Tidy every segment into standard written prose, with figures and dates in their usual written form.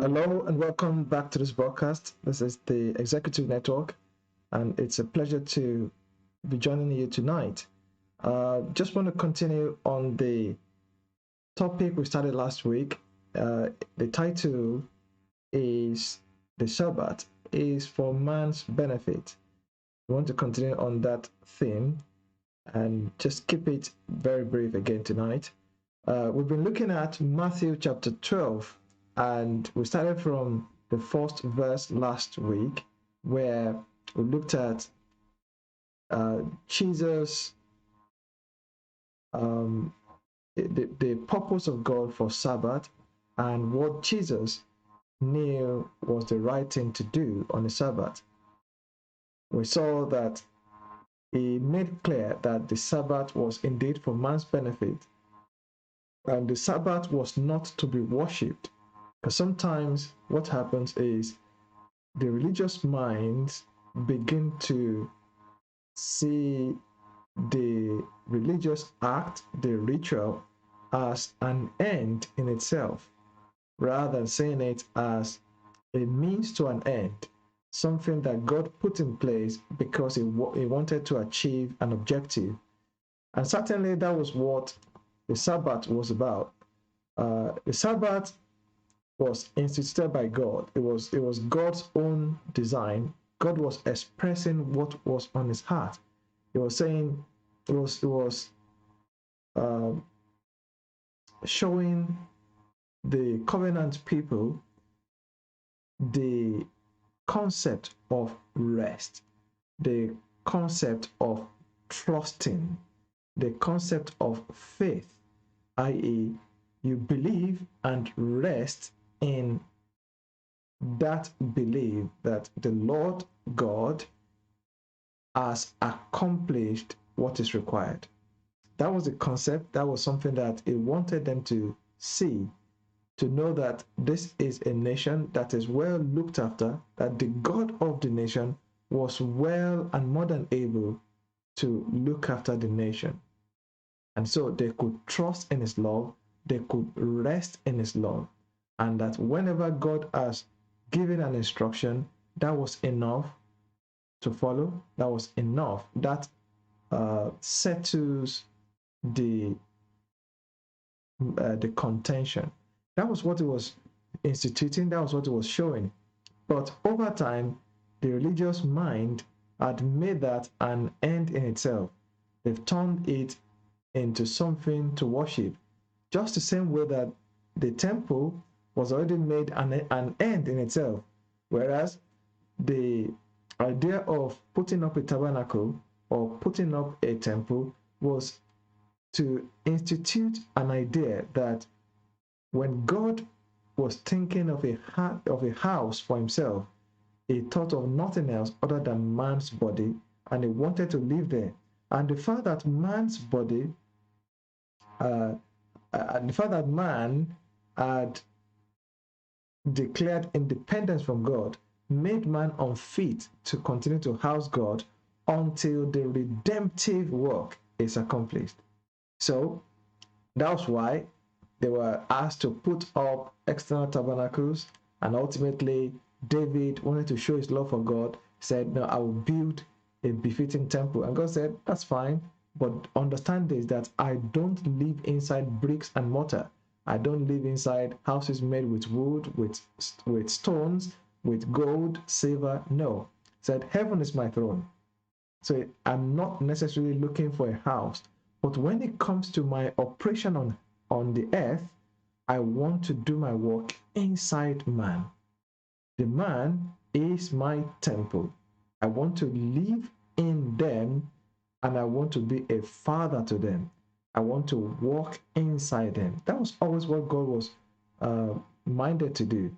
Hello and welcome back to this broadcast. This is the Executive Network, and it's a pleasure to be joining you tonight. Just want to continue on the topic we started last week. The title is The Sabbath is for man's benefit. We want to continue on that theme and just keep it very brief again tonight. We've been looking at Matthew chapter 12, and we started from the first verse last week, where we looked at Jesus, the purpose of God for Sabbath, and what Jesus knew was the right thing to do on the Sabbath. We saw that he made clear that the Sabbath was indeed for man's benefit, and the Sabbath was not to be worshipped. Because sometimes what happens is the religious minds begin to see the religious act, the ritual, as an end in itself, rather than seeing it as a means to an end, something that God put in place because he wanted to achieve an objective. And certainly that was what the Sabbath was about. The Sabbath was instituted by God. It was God's own design. God was expressing what was on his heart. He was saying, it was showing the covenant people the concept of rest, the concept of trusting, the concept of faith, i.e., you believe and rest in that belief that the Lord God has accomplished what is required. That was the concept. That was something that he wanted them to see, to know that this is a nation that is well looked after, that the God of the nation was well and more than able to look after the nation. And so they could trust in his love, they could rest in his love, and that whenever God has given an instruction, that was enough to follow, that was enough, that settles the contention. That was what it was instituting, that was what it was showing. But over time, the religious mind had made that an end in itself. They've turned it into something to worship, just the same way that the temple was already made an end in itself, whereas the idea of putting up a tabernacle or putting up a temple was to institute an idea that when God was thinking of a house for himself, he thought of nothing else other than man's body, and he wanted to live there. And the fact that man's body and the fact that man had declared independence from God made man unfit to continue to house God until the redemptive work is accomplished. So that's why they were asked to put up external tabernacles, and ultimately David wanted to show his love for God, said, no, I will build a befitting temple. And God said, that's fine, but understand this, that I don't live inside bricks and mortar. I don't live inside houses made with wood, with stones, with gold, silver. No. He said, heaven is my throne. So I'm not necessarily looking for a house. But when it comes to my operation on the earth, I want to do my work inside man. The man is my temple. I want to live in them, and I want to be a father to them. I want to walk inside them. That was always what God was minded to do.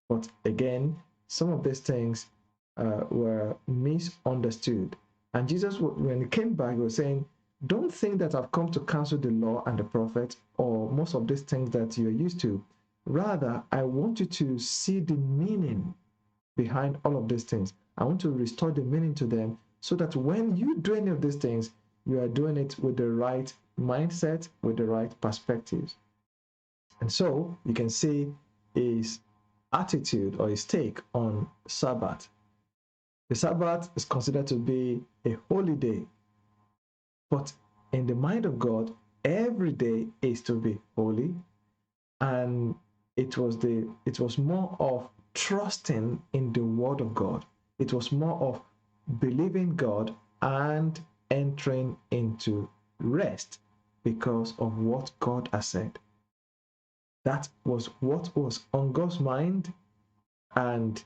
But again, some of these things were misunderstood. And Jesus, when he came back, he was saying, don't think that I've come to cancel the law and the prophets or most of these things that you're used to. Rather, I want you to see the meaning behind all of these things. I want to restore the meaning to them so that when you do any of these things, you are doing it with the right mindset, with the right perspectives. And so you can see is attitude or his take on Sabbath. The Sabbath is considered to be a holy day, but in the mind of God, every day is to be holy, and it was more of trusting in the word of God. It was more of believing God and entering into rest because of what God has said. That was what was on God's mind, and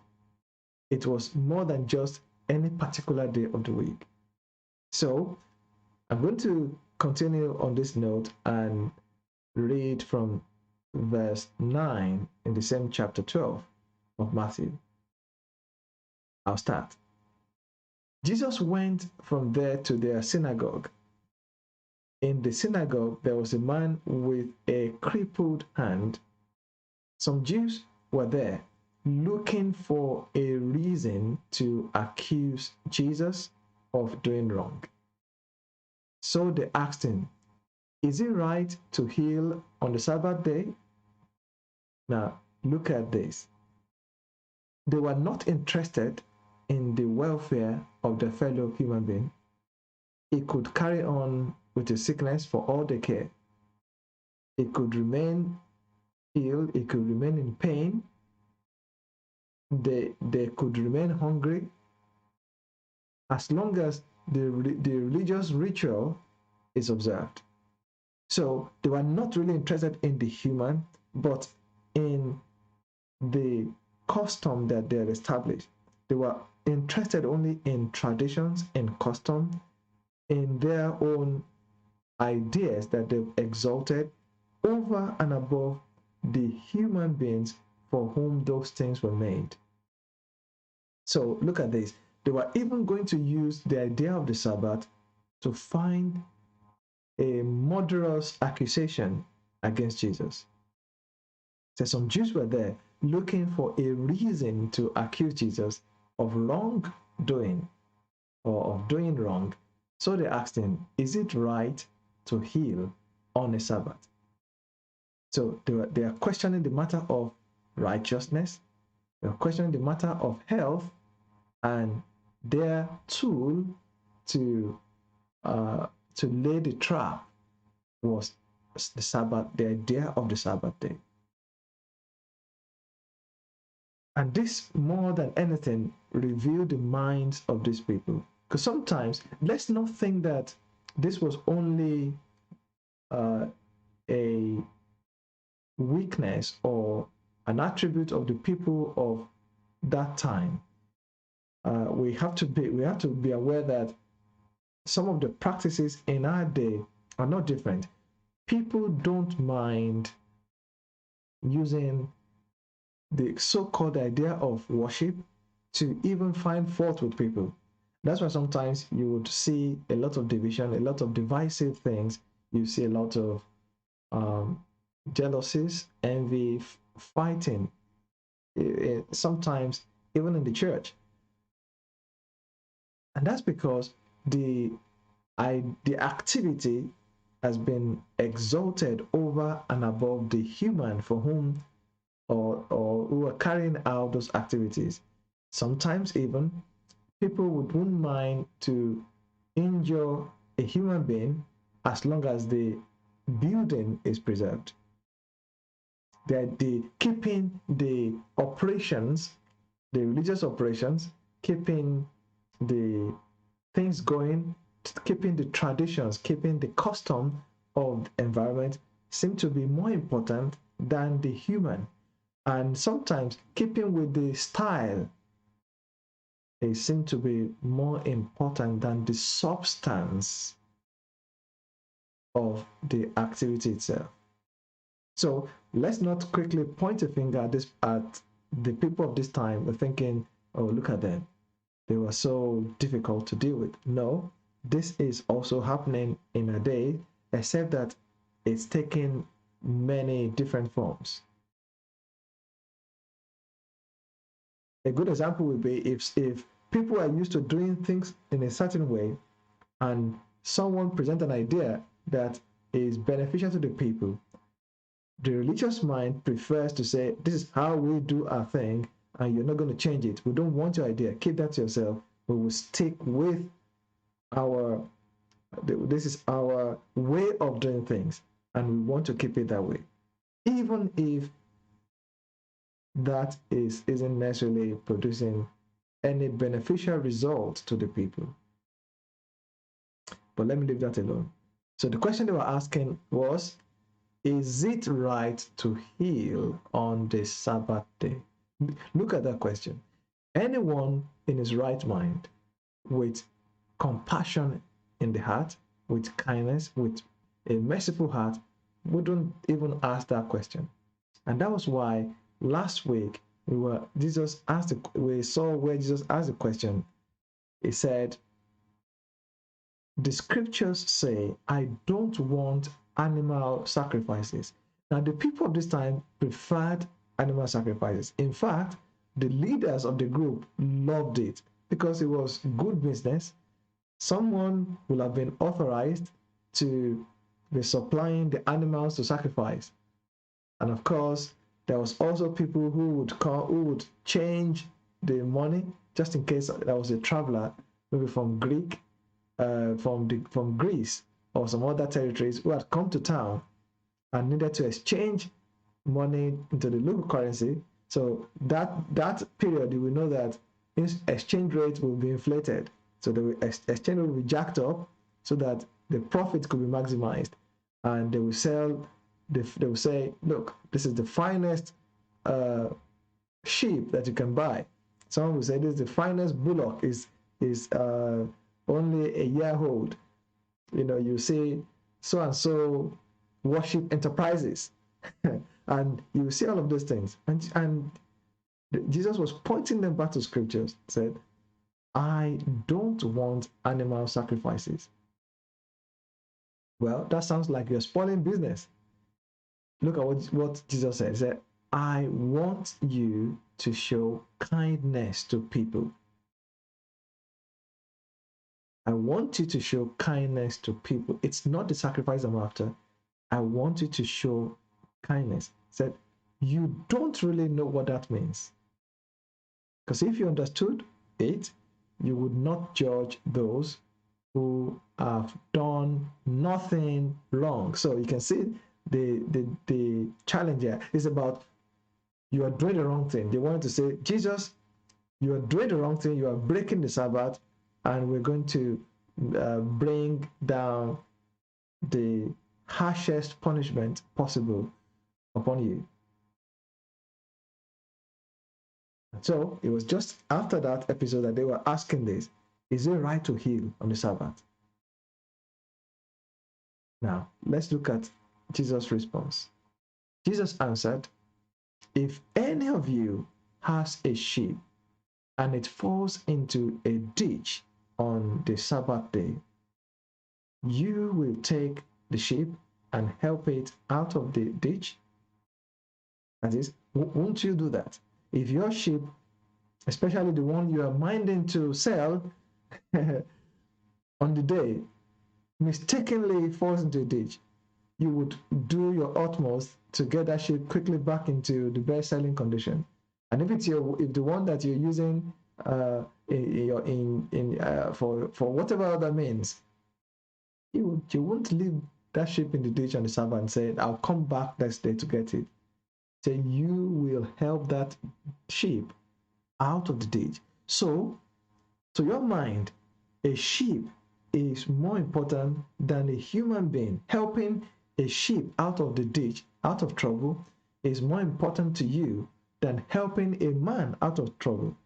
it was more than just any particular day of the week. So I'm going to continue on this note and read from verse 9 in the same chapter 12 of Matthew. I'll start. Jesus went from there to their synagogue. In the synagogue, there was a man with a crippled hand. Some Jews were there looking for a reason to accuse Jesus of doing wrong. So they asked him, "Is it right to heal on the Sabbath day?" Now, look at this. They were not interested in the welfare of their fellow human being. He could carry on with his sickness for all they care. He could remain ill, he could remain in pain, they could remain hungry, as long as the religious ritual is observed. So they were not really interested in the human, but in the custom that they had established. They were interested only in traditions and custom, in their own ideas that they've exalted over and above the human beings for whom those things were made. So look at this. They were even going to use the idea of the Sabbath to find a murderous accusation against Jesus. So some Jews were there looking for a reason to accuse Jesus of wrongdoing or of doing wrong. So they asked him, "Is it right to heal on a Sabbath?" So they are questioning the matter of righteousness, they are questioning the matter of health, and their tool to lay the trap was the Sabbath, the idea of the Sabbath day. And this, more than anything, revealed the minds of these people. Because sometimes, let's not think that this was only a weakness or an attribute of the people of that time. We have to be aware that some of the practices in our day are not different. People don't mind using the so-called idea of worship to even find fault with people. That's why sometimes you would see a lot of division, a lot of divisive things. You see a lot of jealousies, envy, fighting, sometimes even in the church. And that's because the activity has been exalted over and above the human for whom or who are carrying out those activities. Sometimes even people wouldn't mind to injure a human being as long as the building is preserved. That the keeping the operations, the religious operations, keeping the things going, keeping the traditions, keeping the custom of the environment seem to be more important than the human. And sometimes keeping with the style, it seems to be more important than the substance of the activity itself. So let's not quickly point a finger at the people of this time thinking, "Oh, look at them. They were so difficult to deal with." No, this is also happening in a day, except that it's taking many different forms. A good example would be if people are used to doing things in a certain way and someone presents an idea that is beneficial to the people, The religious mind prefers to say, this is how we do our thing, and you're not going to change it. We don't want your idea. Keep that to yourself. We will stick with our, this is our way of doing things, and we want to keep it that way. Even if that isn't necessarily producing any beneficial result to the people. But let me leave that alone. So the question they were asking was, is it right to heal on the Sabbath day? Look at that question. Anyone in his right mind with compassion in the heart, with kindness, with a merciful heart, wouldn't even ask that question. And that was why last week we saw where Jesus asked the question. He said, the scriptures say, I don't want animal sacrifices. Now, the people of this time preferred animal sacrifices. In fact, the leaders of the group loved it because it was good business. Someone will have been authorized to be supplying the animals to sacrifice. And of course, there was also people who would change the money just in case there was a traveler, maybe from Greece or some other territories who had come to town and needed to exchange money into the local currency. So that period, you will know that exchange rate will be inflated. So the exchange rate will be jacked up so that the profit could be maximized, and they will sell. They will say, look, this is the finest sheep that you can buy. Someone will say, this is the finest bullock, is only a year old. You see so and so worship enterprises, and you see all of those things. And Jesus was pointing them back to scriptures, said, I don't want animal sacrifices. Well, that sounds like you're spoiling business. Look at what Jesus said. He said, I want you to show kindness to people. I want you to show kindness to people. It's not the sacrifice I'm after. I want you to show kindness. He said, you don't really know what that means. Because if you understood it, you would not judge those who have done nothing wrong. So you can see the challenge here is about, you are doing the wrong thing. They wanted to say, Jesus, you are doing the wrong thing. You are breaking the Sabbath, and we're going to bring down the harshest punishment possible upon you. So it was just after that episode that they were asking this, is it right to heal on the Sabbath? Now, let's look at Jesus' response. Jesus answered, if any of you has a sheep and it falls into a ditch on the Sabbath day, you will take the sheep and help it out of the ditch? That is, won't you do that? If your sheep, especially the one you are minding to sell on the day, mistakenly falls into a ditch, you would do your utmost to get that sheep quickly back into the best-selling condition. And if the one that you're using for whatever other means, you won't leave that sheep in the ditch on the Sabbath and say, I'll come back next day to get it. So you will help that sheep out of the ditch. So your mind, a sheep is more important than a human being. Helping a sheep out of the ditch, out of trouble, is more important to you than helping a man out of trouble.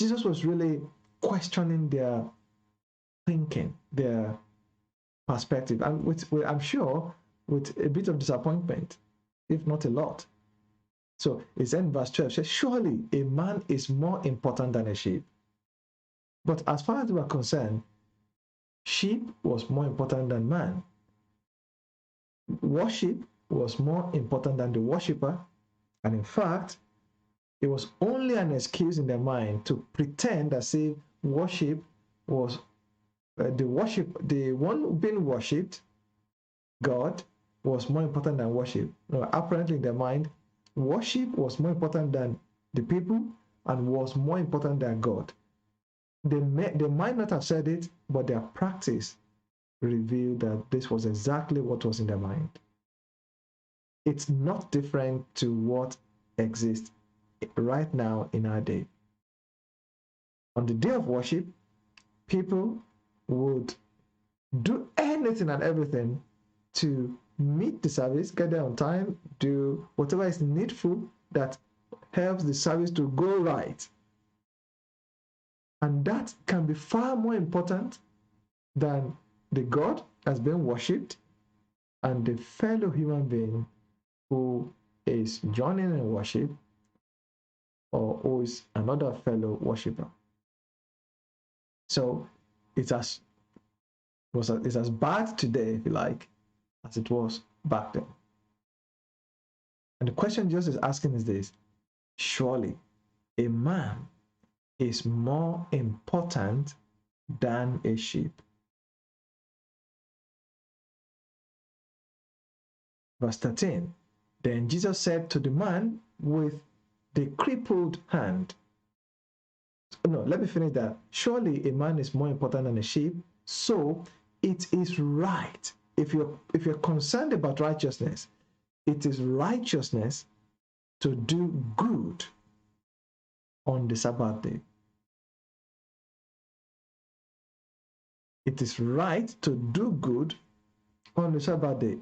Jesus was really questioning their thinking, their perspective, and I'm sure with a bit of disappointment, if not a lot. So it's in verse 12, says, surely a man is more important than a sheep. But as far as they were concerned, sheep was more important than man. Worship was more important than the worshipper. And in fact, it was only an excuse in their mind to pretend as if worship was the one being worshipped, God, was more important than worship. No, apparently in their mind, worship was more important than the people and was more important than God. They might not have said it, but their practice revealed that this was exactly what was in their mind. It's not different to what exists right now in our day. On the day of worship, people would do anything and everything to meet the service, get there on time, do whatever is needful that helps the service to go right. And that can be far more important than the God that's being worshipped and the fellow human being who is joining in worship or who is another fellow worshiper. So it's as bad today, if you like, as it was back then. And the question Jesus is asking is this: surely a man is more important than a sheep. Verse 13, then Jesus said to the man with the crippled hand. No, let me finish that. Surely a man is more important than a sheep, so it is right. If you're concerned about righteousness, it is righteousness to do good on the Sabbath day. It is right to do good on the Sabbath day.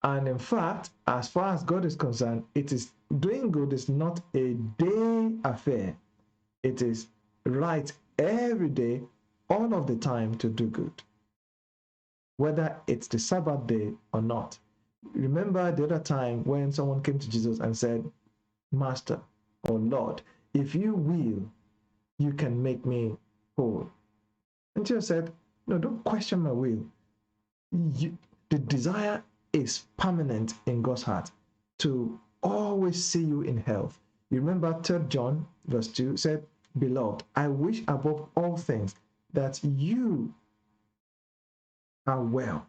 And in fact, as far as God is concerned, doing good is not a day affair. It is right every day, all of the time, to do good, whether it's the Sabbath day or not. Remember the other time when someone came to Jesus and said, Master or Lord, if you will, you can make me whole. And Jesus said, no, don't question my will. The desire is permanent in God's heart to always see you in health. You remember 3 John verse 2 said, Beloved, I wish above all things that you are well,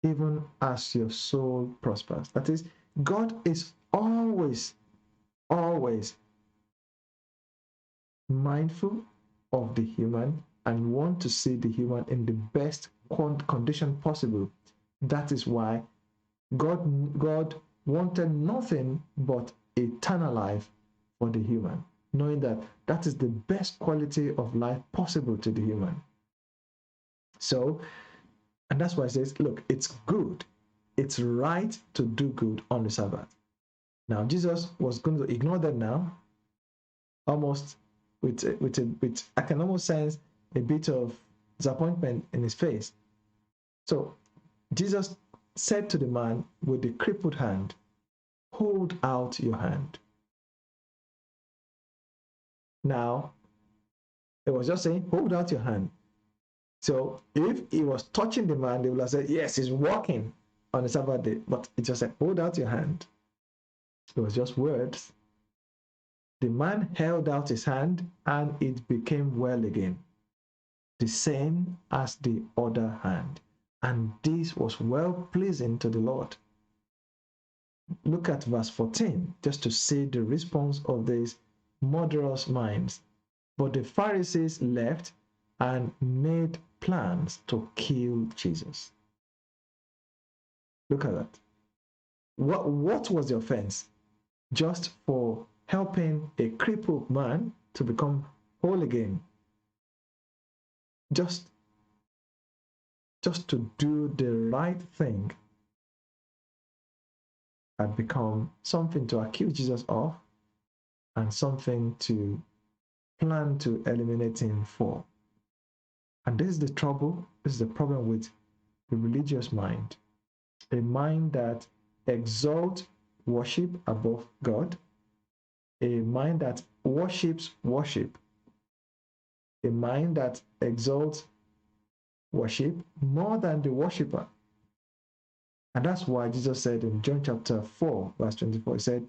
even as your soul prospers. That is, God is always mindful of the human and want to see the human in the best condition possible. That is why God wanted nothing but eternal life for the human, knowing that that is the best quality of life possible to the human. So, and that's why it says, look, it's good. It's right to do good on the Sabbath. Now, Jesus was going to ignore that now, almost with I can almost sense a bit of disappointment in his face. So Jesus said to the man with the crippled hand, hold out your hand. Now, it was just saying, hold out your hand. So if he was touching the man, they would have said, yes, he's walking on the Sabbath day. But it just said, hold out your hand. It was just words. The man held out his hand and it became well again, the same as the other hand. And this was well pleasing to the Lord. Look at verse 14, just to see the response of these murderous minds. But the Pharisees left and made plans to kill Jesus. Look at that. What was the offense? Just for helping a crippled man to become whole again. Just to do the right thing had become something to accuse Jesus of and something to plan to eliminate him for. And this is the trouble, this is the problem with the religious mind. A mind that exalts worship above God, a mind that worships worship, a mind that exalts worship more than the worshiper. And that's why Jesus said in John chapter 4, verse 24, he said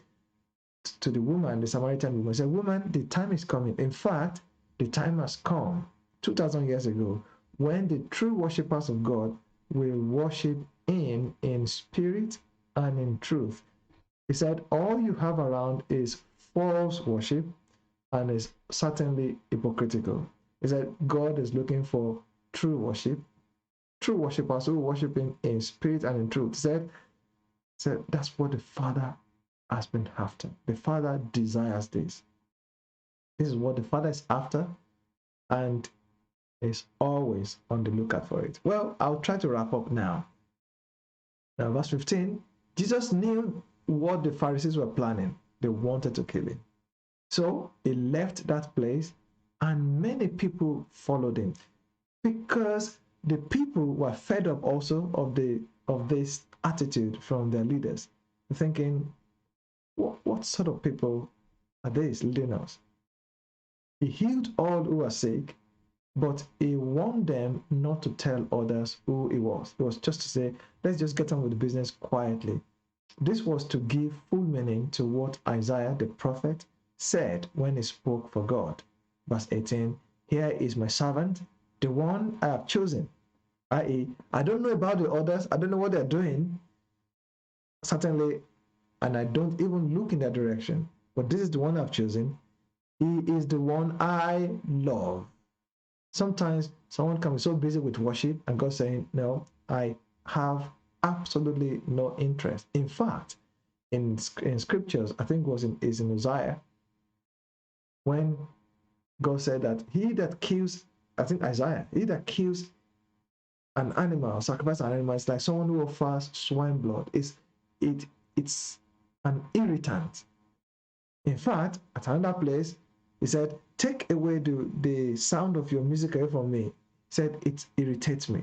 to the woman, the Samaritan woman, he said, woman, the time is coming. In fact, the time has come 2,000 years ago when the true worshippers of God will worship him in spirit and in truth. He said, all you have around is false worship and is certainly hypocritical. He said, God is looking for true worship, true worshipers who worship him in spirit and in truth. He said that's what the Father has been after. The Father desires this. This is what the Father is after and is always on the lookout for it. Well, I'll try to wrap up now. Now, verse 15, Jesus knew what the Pharisees were planning. They wanted to kill him. So he left that place and many people followed him because the people were fed up also of this attitude from their leaders, thinking, what sort of people are these leading us? He healed all who were sick, but he warned them not to tell others who he was. It was just to say, let's just get on with the business quietly. This was to give full meaning to what Isaiah the prophet said when he spoke for God. Verse 18, here is my servant, the one I have chosen. I.e., I don't know about the others. I don't know what they're doing. Certainly, and I don't even look in that direction. But this is the one I've chosen. He is the one I love. Sometimes someone can be so busy with worship and God saying, no, I have absolutely no interest. In fact, in scriptures, I think is in Isaiah, when God said that he that kills, I think Isaiah, he that kills an animal, sacrifice an animal, it's like someone who offers swine blood. It's an irritant. In fact, at another place, he said, take away the sound of your music away from me. He said, it irritates me.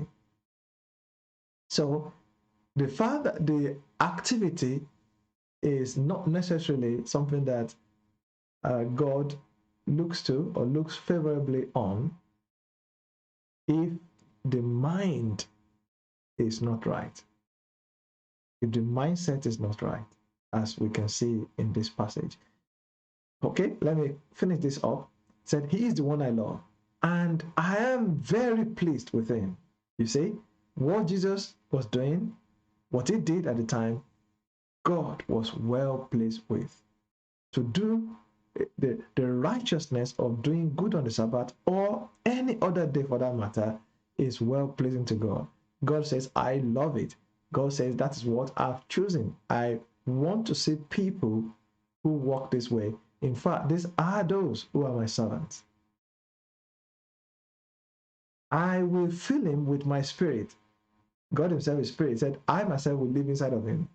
So the activity is not necessarily something that God looks to or looks favorably on if the mind is not right. If the mindset is not right, as we can see in this passage. Okay, let me finish this up. It said, he is the one I love, and I am very pleased with him. You see, what Jesus was doing, what he did at the time, God was well pleased with. To do the righteousness of doing good on the Sabbath or any other day for that matter is well pleasing to God. God says, I love it. God says, that is what I've chosen. I want to see people who walk this way. In fact, these are those who are my servants. I will fill him with my spirit. God himself is spirit. He said, I myself will live inside of him.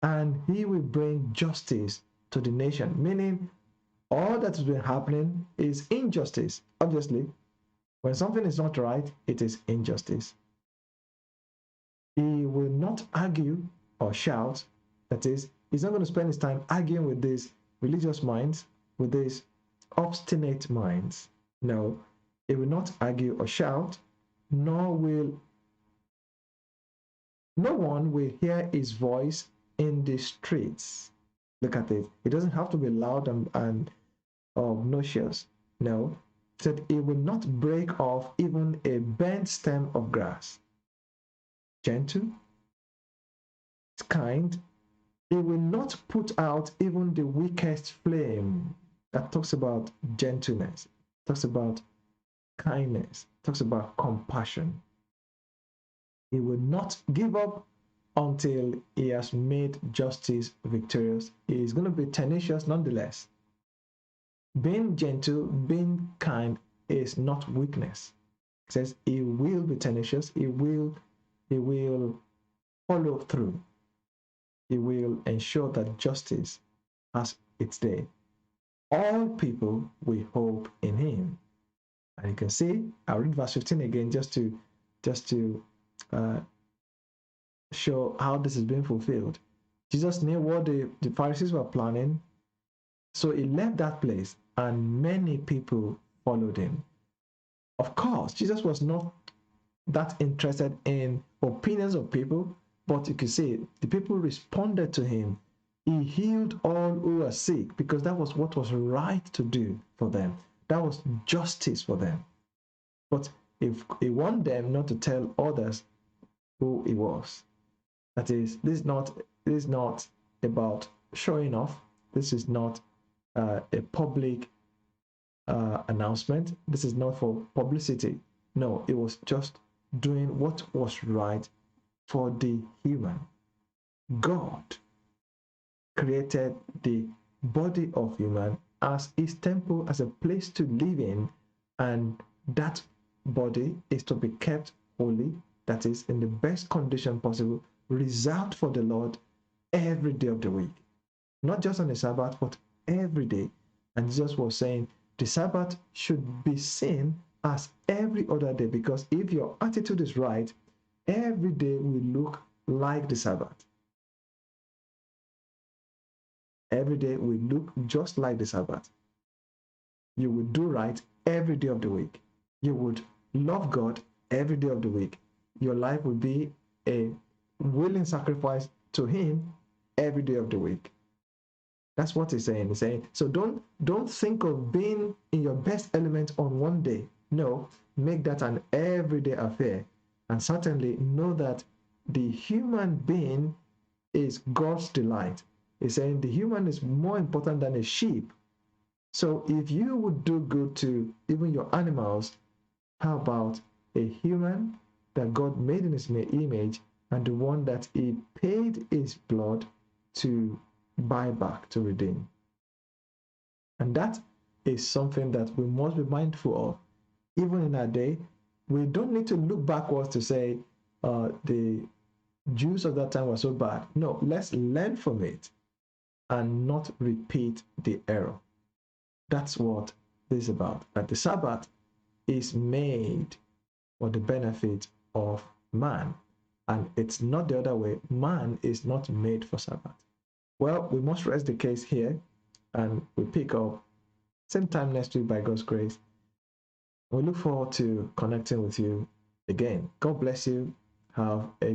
And he will bring justice to the nation. Meaning, all that has been happening is injustice. Obviously, when something is not right, it is injustice. He will not argue or shout. That is, he's not going to spend his time arguing with these religious minds, with these obstinate minds. No, he will not argue or shout, nor will no one will hear his voice in the streets. Look at it. It doesn't have to be loud and obnoxious. No, that it will not break off even a bent stem of grass. Gentle, kind, it will not put out even the weakest flame. That talks about gentleness, talks about kindness, talks about compassion. He will not give up until he has made justice victorious. He is going to be tenacious nonetheless. Being gentle, being kind is not weakness. It says he will be tenacious, he will follow through. He will ensure that justice has its day. All people will hope in him. And you can see, I'll read verse 15 again just to show how this is being fulfilled. Jesus knew what the Pharisees were planning, so he left that place and many people followed him. Of course, Jesus was not that interested in opinions of people, but you can see the people responded to him. He healed all who were sick because that was what was right to do for them. That was justice for them. But if he wanted them not to tell others who he was. That is, this is not about showing off. This is not a public announcement. This is not for publicity. No, it was just doing what was right for the human. God created the body of human as his temple, as a place to live in, and that body is to be kept holy, that is, in the best condition possible, reserved for the Lord every day of the week. Not just on the Sabbath, but every day. And Jesus was saying the Sabbath should be seen as every other day, because if your attitude is right, every day will look like the Sabbath. Every day will look just like the Sabbath. You would do right every day of the week. You would love God every day of the week. Your life would be a willing sacrifice to Him every day of the week. That's what he's saying. He's saying, so don't think of being in your best element on one day. No, make that an everyday affair. And certainly know that the human being is God's delight. He's saying the human is more important than a sheep. So if you would do good to even your animals, how about a human that God made in his image, and the one that he paid his blood to buy back, to redeem? And that is something that we must be mindful of. Even in our day, we don't need to look backwards to say the Jews of that time were so bad. No, let's learn from it and not repeat the error. That's what this is about. That the Sabbath is made for the benefit of man, and it's not the other way. Man is not made for Sabbath. Well, we must rest the case here, and we pick up same time next week by God's grace. We look forward to connecting with you again. God bless you. Have a